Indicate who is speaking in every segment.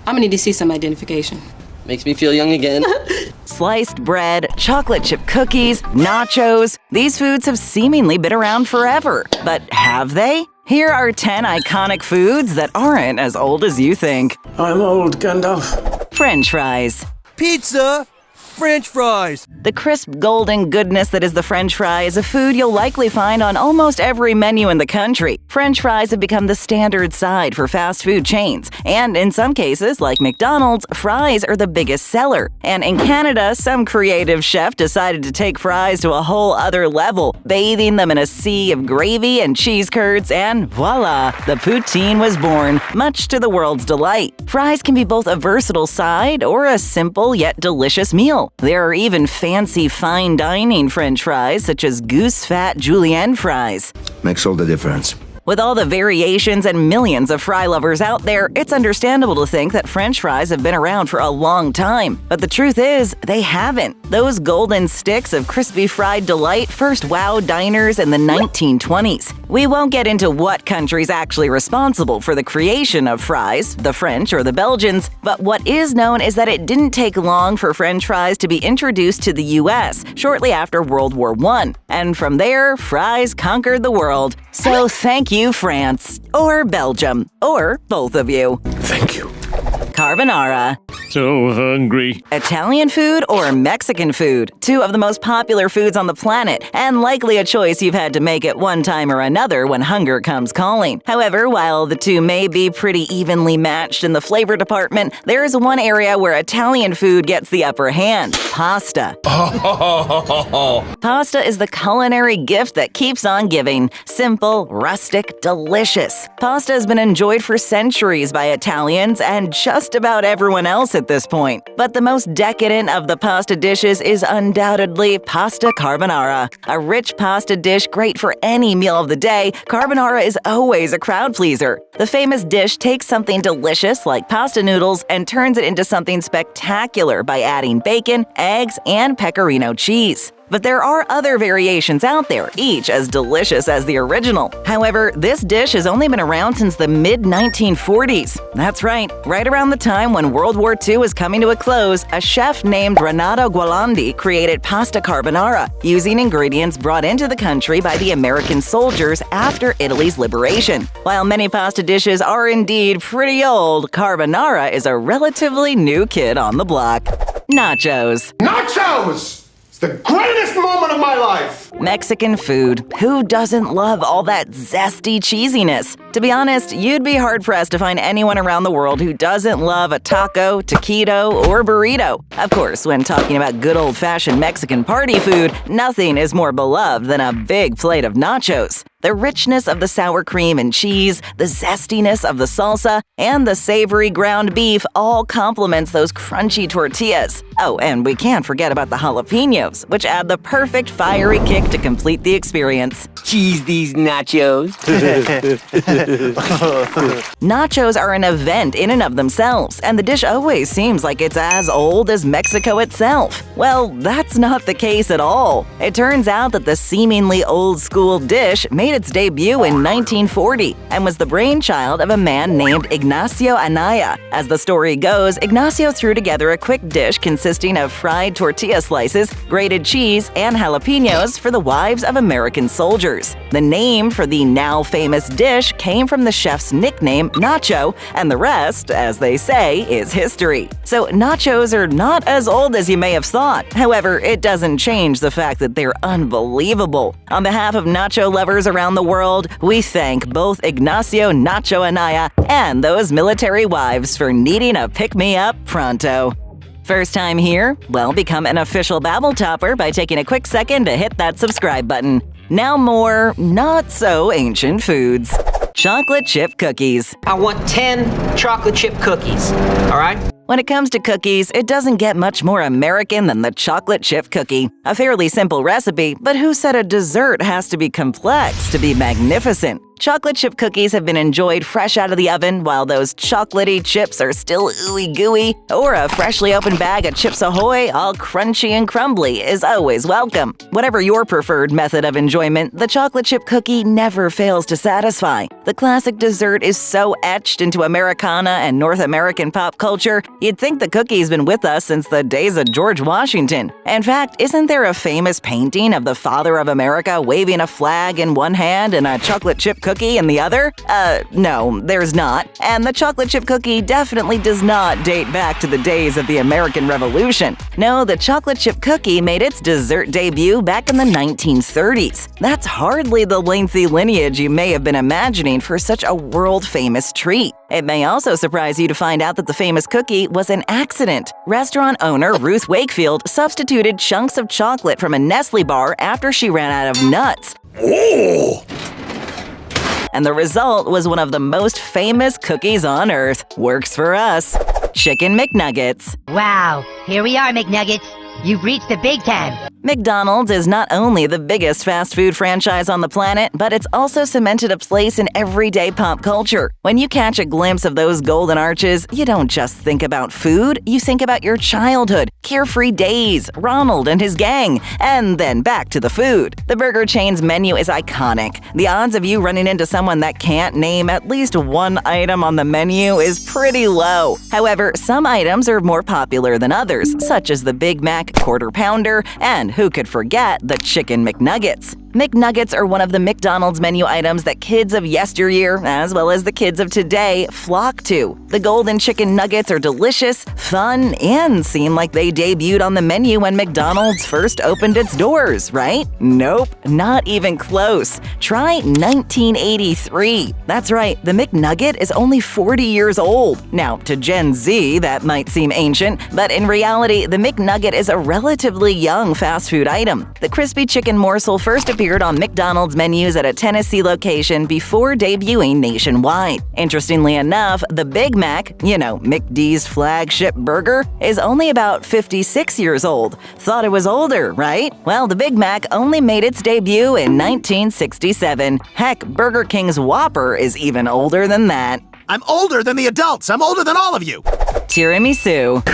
Speaker 1: I'm gonna need to see some identification.
Speaker 2: Makes me feel young again.
Speaker 3: Sliced bread, chocolate chip cookies, nachos. These foods have seemingly been around forever. But have they? Here are 10 iconic foods that aren't as old as you think.
Speaker 4: I'm old, Gandalf.
Speaker 3: French fries.
Speaker 5: Pizza! French fries!
Speaker 3: The crisp golden goodness that is the French fry is a food you'll likely find on almost every menu in the country. French fries have become the standard side for fast food chains, and in some cases, like McDonald's, fries are the biggest seller. And in Canada, some creative chef decided to take fries to a whole other level, bathing them in a sea of gravy and cheese curds, and voila, the poutine was born, much to the world's delight. Fries can be both a versatile side or a simple yet delicious meal. There are even fancy fine dining French fries such as goose fat julienne fries.
Speaker 4: Makes all the difference.
Speaker 3: With all the variations and millions of fry lovers out there, it's understandable to think that French fries have been around for a long time. But the truth is, they haven't. Those golden sticks of crispy fried delight first wowed diners in the 1920s. We won't get into what country's actually responsible for the creation of fries, the French or the Belgians, but what is known is that it didn't take long for French fries to be introduced to the US shortly after World War I. And from there, fries conquered the world. So thank you, France. Or Belgium. Or both of you.
Speaker 4: Thank you.
Speaker 3: Carbonara.
Speaker 6: So hungry.
Speaker 3: Italian food or Mexican food? Two of the most popular foods on the planet, and likely a choice you've had to make at one time or another when hunger comes calling. However, while the two may be pretty evenly matched in the flavor department, there is one area where Italian food gets the upper hand: pasta. Pasta is the culinary gift that keeps on giving. Simple, rustic, delicious. Pasta has been enjoyed for centuries by Italians and just about everyone else at this point. But the most decadent of the pasta dishes is undoubtedly pasta carbonara. A rich pasta dish great for any meal of the day, carbonara is always a crowd pleaser. The famous dish takes something delicious like pasta noodles and turns it into something spectacular by adding bacon, eggs, and pecorino cheese. But there are other variations out there, each as delicious as the original. However, this dish has only been around since the mid-1940s. That's right around the time when World War II was coming to a close, a chef named Renato Gualandi created pasta carbonara, using ingredients brought into the country by the American soldiers after Italy's liberation. While many pasta dishes are indeed pretty old, carbonara is a relatively new kid on the block. Nachos.
Speaker 7: Nachos! The greatest moment of my life!
Speaker 3: Mexican food. Who doesn't love all that zesty cheesiness? To be honest, you'd be hard-pressed to find anyone around the world who doesn't love a taco, taquito, or burrito. Of course, when talking about good old-fashioned Mexican party food, nothing is more beloved than a big plate of nachos. The richness of the sour cream and cheese, the zestiness of the salsa, and the savory ground beef all complements those crunchy tortillas. Oh, and we can't forget about the jalapenos, which add the perfect fiery kick to complete the experience.
Speaker 2: Cheese these nachos.
Speaker 3: Nachos are an event in and of themselves, and the dish always seems like it's as old as Mexico itself. Well, that's not the case at all. It turns out that the seemingly old-school dish made its debut in 1940 and was the brainchild of a man named Ignacio Anaya. As the story goes, Ignacio threw together a quick dish consisting of fried tortilla slices, grated cheese, and jalapenos for the wives of American soldiers. The name for the now famous dish came from the chef's nickname, Nacho, and the rest, as they say, is history. So nachos are not as old as you may have thought. However, it doesn't change the fact that they're unbelievable. On behalf of nacho lovers around the world, we thank both Ignacio Nacho Anaya and those military wives for needing a pick-me-up pronto. First time here? Well, become an official BabbleTopper by taking a quick second to hit that subscribe button. Now more not-so-ancient foods. Chocolate chip cookies.
Speaker 8: I want 10 chocolate chip cookies, all right?
Speaker 3: When it comes to cookies, it doesn't get much more American than the chocolate chip cookie. A fairly simple recipe, but who said a dessert has to be complex to be magnificent? Chocolate chip cookies have been enjoyed fresh out of the oven while those chocolatey chips are still ooey gooey, or a freshly opened bag of Chips Ahoy, all crunchy and crumbly, is always welcome. Whatever your preferred method of enjoyment, the chocolate chip cookie never fails to satisfy. The classic dessert is so etched into Americana and North American pop culture, you'd think the cookie's been with us since the days of George Washington. In fact, isn't there a famous painting of the father of America waving a flag in one hand and a chocolate chip cookie in the other? No, there's not. And the chocolate chip cookie definitely does not date back to the days of the American Revolution. No, the chocolate chip cookie made its dessert debut back in the 1930s. That's hardly the lengthy lineage you may have been imagining for such a world-famous treat. It may also surprise you to find out that the famous cookie was an accident. Restaurant owner Ruth Wakefield substituted chunks of chocolate from a Nestle bar after she ran out of nuts. And the result was one of the most famous cookies on earth. Works for us. Chicken McNuggets.
Speaker 1: Wow, here we are, McNuggets. You've reached the big time.
Speaker 3: McDonald's is not only the biggest fast food franchise on the planet, but it's also cemented a place in everyday pop culture. When you catch a glimpse of those golden arches, you don't just think about food, you think about your childhood, carefree days, Ronald and his gang, and then back to the food. The burger chain's menu is iconic. The odds of you running into someone that can't name at least one item on the menu is pretty low. However, some items are more popular than others, such as the Big Mac Quarter Pounder, and who could forget the Chicken McNuggets? McNuggets are one of the McDonald's menu items that kids of yesteryear, as well as the kids of today, flock to. The golden chicken nuggets are delicious, fun, and seem like they debuted on the menu when McDonald's first opened its doors, right? Nope, not even close. Try 1983. That's right, the McNugget is only 40 years old. Now, to Gen Z, that might seem ancient, but in reality, the McNugget is a relatively young fast food item. The crispy chicken morsel first appeared on McDonald's menus at a Tennessee location before debuting nationwide. Interestingly enough, the Big Mac, McD's flagship burger, is only about 56 years old. Thought it was older, right? Well, the Big Mac only made its debut in 1967. Heck, Burger King's Whopper is even older than that.
Speaker 5: I'm older than the adults. I'm older than all of you.
Speaker 3: Tiramisu.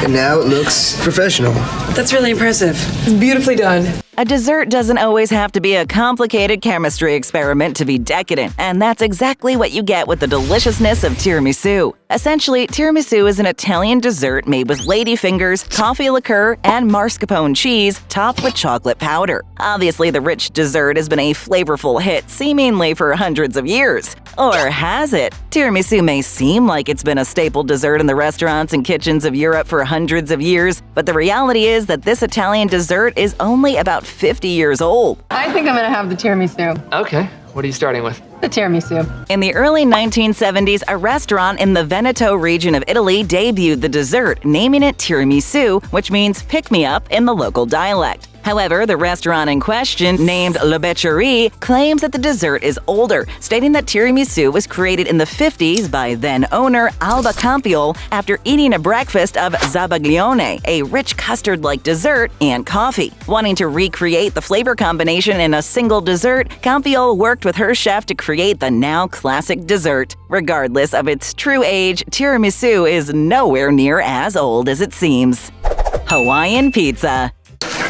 Speaker 9: And now it looks professional.
Speaker 10: That's really impressive. It's beautifully done.
Speaker 3: A dessert doesn't always have to be a complicated chemistry experiment to be decadent, and that's exactly what you get with the deliciousness of tiramisu. Essentially, tiramisu is an Italian dessert made with ladyfingers, coffee liqueur, and mascarpone cheese topped with chocolate powder. Obviously, the rich dessert has been a flavorful hit seemingly for hundreds of years. Or has it? Tiramisu may seem like it's been a staple dessert in the restaurants and kitchens of Europe for hundreds of years, but the reality is that this Italian dessert is only about 50 years old.
Speaker 10: I think I'm gonna have the tiramisu.
Speaker 8: Okay, what are you starting with?
Speaker 10: The tiramisu.
Speaker 3: In the early 1970s, a restaurant in the Veneto region of Italy debuted the dessert, naming it tiramisu, which means pick-me-up in the local dialect. However, the restaurant in question, named La Beccerie, claims that the dessert is older, stating that tiramisu was created in the 50s by then-owner Alba Campiol after eating a breakfast of zabaglione, a rich custard-like dessert, and coffee. Wanting to recreate the flavor combination in a single dessert, Campiol worked with her chef to create the now classic dessert. Regardless of its true age, tiramisu is nowhere near as old as it seems. Hawaiian Pizza.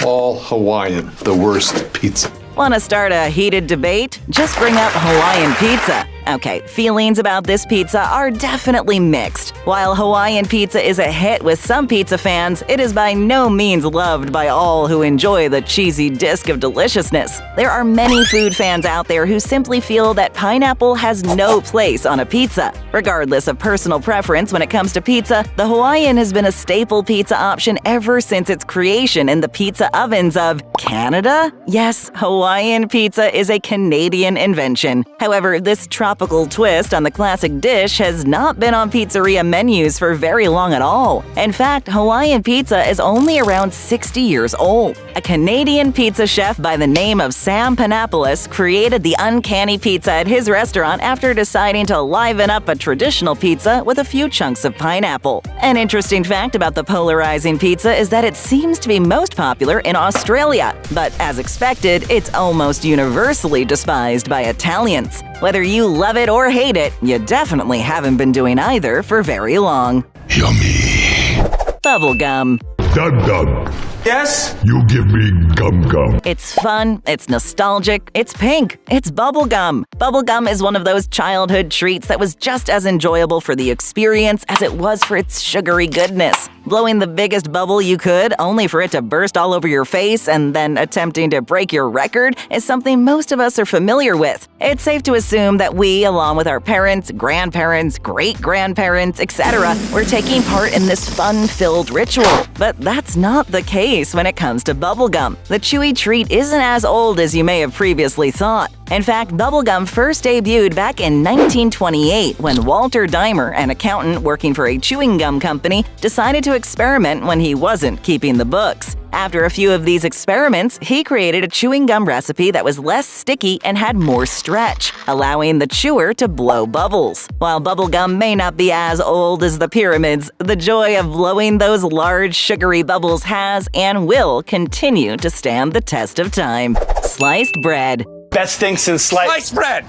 Speaker 7: All Hawaiian, the worst pizza.
Speaker 3: Want to start a heated debate? Just bring up Hawaiian Pizza. Okay, feelings about this pizza are definitely mixed. While Hawaiian Pizza is a hit with some pizza fans, it is by no means loved by all who enjoy the cheesy disc of deliciousness. There are many food fans out there who simply feel that pineapple has no place on a pizza. Regardless of personal preference when it comes to pizza, the Hawaiian has been a staple pizza option ever since its creation in the pizza ovens of Canada? Yes, Hawaiian pizza is a Canadian invention. However, this tropical twist on the classic dish has not been on pizzeria menus for very long at all. In fact, Hawaiian pizza is only around 60 years old. A Canadian pizza chef by the name of Sam Panopoulos created the uncanny pizza at his restaurant after deciding to liven up a traditional pizza with a few chunks of pineapple. An interesting fact about the polarizing pizza is that it seems to be most popular in Australia, but as expected, it's almost universally despised by Italians. Whether you love it or hate it, you definitely haven't been doing either for very long.
Speaker 4: Yummy.
Speaker 3: Bubblegum.
Speaker 4: Dum dum.
Speaker 7: Yes?
Speaker 4: You give me gum gum.
Speaker 3: It's fun, it's nostalgic, it's pink, it's bubblegum. Bubblegum is one of those childhood treats that was just as enjoyable for the experience as it was for its sugary goodness. Blowing the biggest bubble you could, only for it to burst all over your face, and then attempting to break your record is something most of us are familiar with. It's safe to assume that we, along with our parents, grandparents, great-grandparents, etc., were taking part in this fun-filled ritual. But that's not the case when it comes to bubblegum. The chewy treat isn't as old as you may have previously thought. In fact, bubblegum first debuted back in 1928 when Walter Dimer, an accountant working for a chewing gum company, decided to experiment when he wasn't keeping the books. After a few of these experiments, he created a chewing gum recipe that was less sticky and had more stretch, allowing the chewer to blow bubbles. While bubblegum may not be as old as the pyramids, the joy of blowing those large sugary bubbles has and will continue to stand the test of time. Sliced bread.
Speaker 7: Best thing since sliced bread.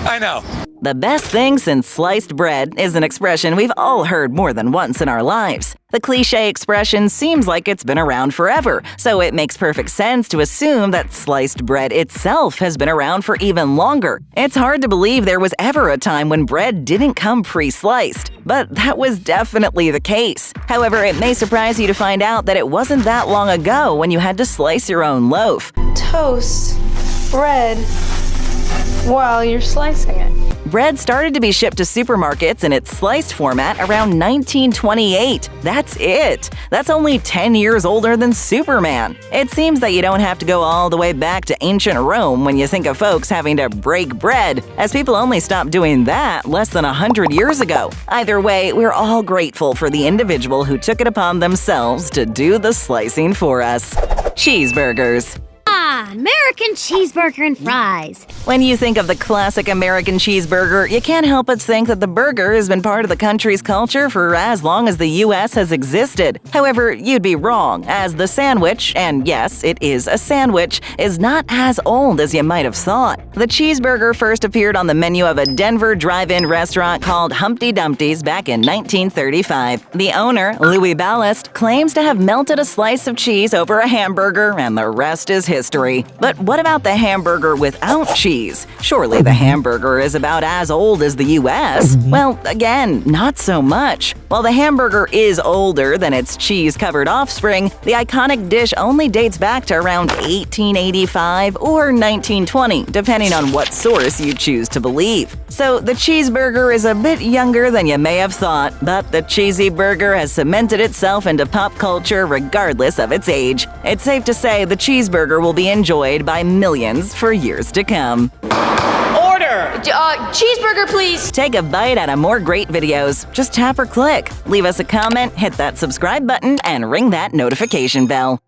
Speaker 7: I know.
Speaker 3: The best thing since sliced bread is an expression we've all heard more than once in our lives. The cliche expression seems like it's been around forever, so it makes perfect sense to assume that sliced bread itself has been around for even longer. It's hard to believe there was ever a time when bread didn't come pre-sliced, but that was definitely the case. However, it may surprise you to find out that it wasn't that long ago when you had to slice your own loaf.
Speaker 10: Toast, bread, while you're slicing it.
Speaker 3: Bread started to be shipped to supermarkets in its sliced format around 1928. That's it. That's only 10 years older than Superman. It seems that you don't have to go all the way back to ancient Rome when you think of folks having to break bread, as people only stopped doing that less than 100 years ago. Either way, we're all grateful for the individual who took it upon themselves to do the slicing for us. Cheeseburgers.
Speaker 1: American cheeseburger and fries.
Speaker 3: When you think of the classic American cheeseburger, you can't help but think that the burger has been part of the country's culture for as long as the U.S. has existed. However, you'd be wrong, as the sandwich, and yes, it is a sandwich, is not as old as you might have thought. The cheeseburger first appeared on the menu of a Denver drive-in restaurant called Humpty Dumpty's back in 1935. The owner, Louis Ballast, claims to have melted a slice of cheese over a hamburger, and the rest is history. But what about the hamburger without cheese? Surely the hamburger is about as old as the U.S. Well, again, not so much. While the hamburger is older than its cheese-covered offspring, the iconic dish only dates back to around 1885 or 1920, depending on what source you choose to believe. So the cheeseburger is a bit younger than you may have thought, but the cheesy burger has cemented itself into pop culture regardless of its age. It's safe to say the cheeseburger will be enjoyed by millions for years to come.
Speaker 10: Order! Cheeseburger, please!
Speaker 3: Take a bite out of more great videos. Just tap or click. Leave us a comment, hit that subscribe button, and ring that notification bell.